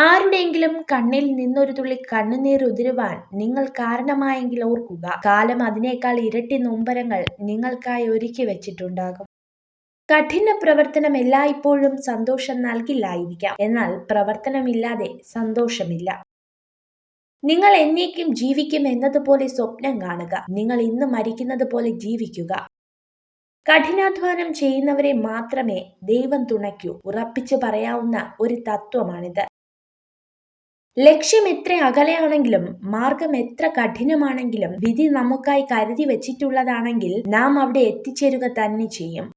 ആരുടെയെങ്കിലും കണ്ണിൽ നിന്നൊരു തുള്ളി കണ്ണുനീർ ഉതിരുവാൻ നിങ്ങൾ കാരണമായെങ്കിൽ ഓർക്കുക, കാലം അതിനേക്കാൾ ഇരട്ടി നൊമ്പരങ്ങൾ നിങ്ങൾക്കായി ഒരുക്കി വെച്ചിട്ടുണ്ടാകും. കഠിന പ്രവർത്തനം എല്ലായ്പ്പോഴും സന്തോഷം നൽകില്ലായിരിക്കാം, എന്നാൽ പ്രവർത്തനമില്ലാതെ സന്തോഷമില്ല. നിങ്ങൾ എന്നേക്കും ജീവിക്കും എന്നതുപോലെ സ്വപ്നം കാണുക. നിങ്ങൾ ഇന്ന് മരിക്കുന്നത് പോലെ ജീവിക്കുക. കഠിനാധ്വാനം ചെയ്യുന്നവരെ മാത്രമേ ദൈവം തുണയ്ക്കൂ. ഉറപ്പിച്ചു പറയാവുന്ന ഒരു തത്വമാണിത്. ലക്ഷ്യം എത്ര അകലെയാണെങ്കിലും മാർഗം എത്ര കഠിനമാണെങ്കിലും വിധി നമുക്കായി കരുതി വെച്ചിട്ടുള്ളതാണെങ്കിൽ നാം അവിടെ എത്തിച്ചേരുക തന്നെ ചെയ്യും.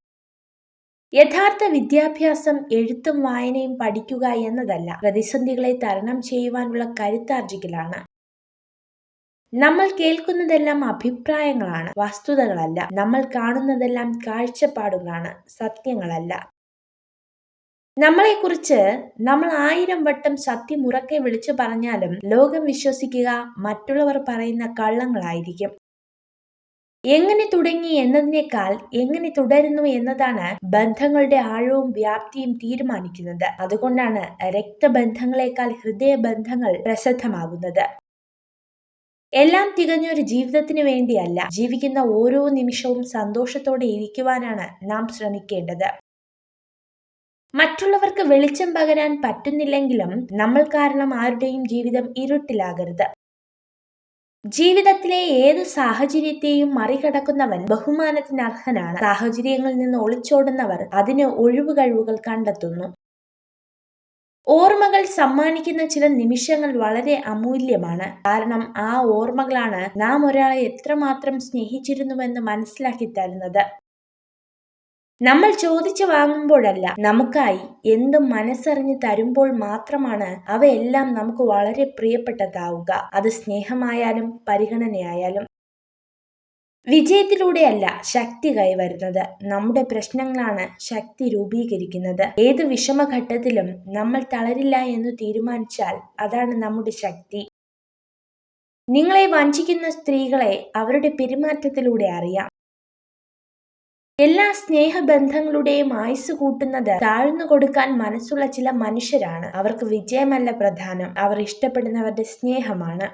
യഥാർത്ഥ വിദ്യാഭ്യാസം എഴുത്തും വായനയും പഠിക്കുക എന്നതല്ല, പ്രതിസന്ധികളെ തരണം ചെയ്യുവാനുള്ള കരുത്താർജിക്കലാണ്. നമ്മൾ കേൾക്കുന്നതെല്ലാം അഭിപ്രായങ്ങളാണ്, വസ്തുതകളല്ല. നമ്മൾ കാണുന്നതെല്ലാം കാഴ്ചപ്പാടുകളാണ്, സത്യങ്ങളല്ല. നമ്മളെക്കുറിച്ച് നമ്മൾ 1000 വട്ടം സത്യം ഉറക്കെ വിളിച്ചു പറഞ്ഞാലും ലോകം വിശ്വസിക്കുക മറ്റുള്ളവർ പറയുന്ന കള്ളങ്ങളായിരിക്കും. എങ്ങനെ തുടങ്ങി എന്നതിനേക്കാൾ എങ്ങനെ തുടരുന്നു എന്നതാണ് ബന്ധങ്ങളുടെ ആഴവും വ്യാപ്തിയും തീരുമാനിക്കുന്നത്. അതുകൊണ്ടാണ് രക്തബന്ധങ്ങളെക്കാൾ ഹൃദയബന്ധങ്ങൾ പ്രസിദ്ധമാകുന്നത്. എല്ലാം തികഞ്ഞൊരു ജീവിതത്തിന് വേണ്ടിയല്ല, ജീവിക്കുന്ന ഓരോ നിമിഷവും സന്തോഷത്തോടെ ഇരിക്കുവാനാണ് നാം ശ്രമിക്കേണ്ടത്. മറ്റുള്ളവർക്ക് വെളിച്ചം പകരാൻ പറ്റുന്നില്ലെങ്കിലും നമ്മൾ കാരണം ആരുടെയും ജീവിതം ഇരുട്ടിലാകരുത്. ജീവിതത്തിലെ ഏത് സാഹചര്യത്തെയും മറികടക്കുന്നവൻ ബഹുമാനത്തിന് അർഹനാണ്. സാഹചര്യങ്ങളിൽ നിന്ന് ഒളിച്ചോടുന്നവർ അതിന് ഒഴിവുകഴിവുകൾ കണ്ടെത്തുന്നു. ഓർമ്മകൾ സമ്മാനിക്കുന്ന ചില നിമിഷങ്ങൾ വളരെ അമൂല്യമാണ്. കാരണം ആ ഓർമ്മകളാണ് നാം ഒരാളെ എത്രമാത്രം സ്നേഹിച്ചിരുന്നുവെന്ന് മനസ്സിലാക്കി തരുന്നത്. നമ്മൾ ചോദിച്ചു വാങ്ങുമ്പോഴല്ല, നമുക്കായി എന്തും മനസ്സറിഞ്ഞ് തരുമ്പോൾ മാത്രമാണ് അവയെല്ലാം നമുക്ക് വളരെ പ്രിയപ്പെട്ടതാവുക. അത് സ്നേഹമായാലും പരിഗണനയായാലും. വിജയത്തിലൂടെയല്ല ശക്തി കൈവരുന്നത്, നമ്മുടെ പ്രശ്നങ്ങളാണ് ശക്തി രൂപീകരിക്കുന്നത്. ഏത് വിഷമഘട്ടത്തിലും നമ്മൾ തളരില്ല എന്ന് തീരുമാനിച്ചാൽ അതാണ് നമ്മുടെ ശക്തി. നിങ്ങളെ വഞ്ചിക്കുന്ന സ്ത്രീകളെ അവരുടെ പെരുമാറ്റത്തിലൂടെ അറിയാം. എല്ലാ സ്നേഹബന്ധങ്ങളുടെയും ആയുസ് കൂട്ടുന്നത് താഴ്ന്നു കൊടുക്കാൻ മനസ്സുള്ള ചില മനുഷ്യരാണ്. അവർക്ക് വിജയമല്ല പ്രധാനം, അവർ ഇഷ്ടപ്പെടുന്നവരുടെ സ്നേഹമാണ്.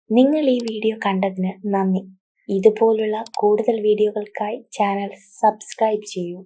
നിങ്ങൾ ഈ വീഡിയോ കണ്ടതിന് നന്ദി. ഇതുപോലുള്ള കൂടുതൽ വീഡിയോകൾക്കായി ചാനൽ സബ്സ്ക്രൈബ് ചെയ്യൂ.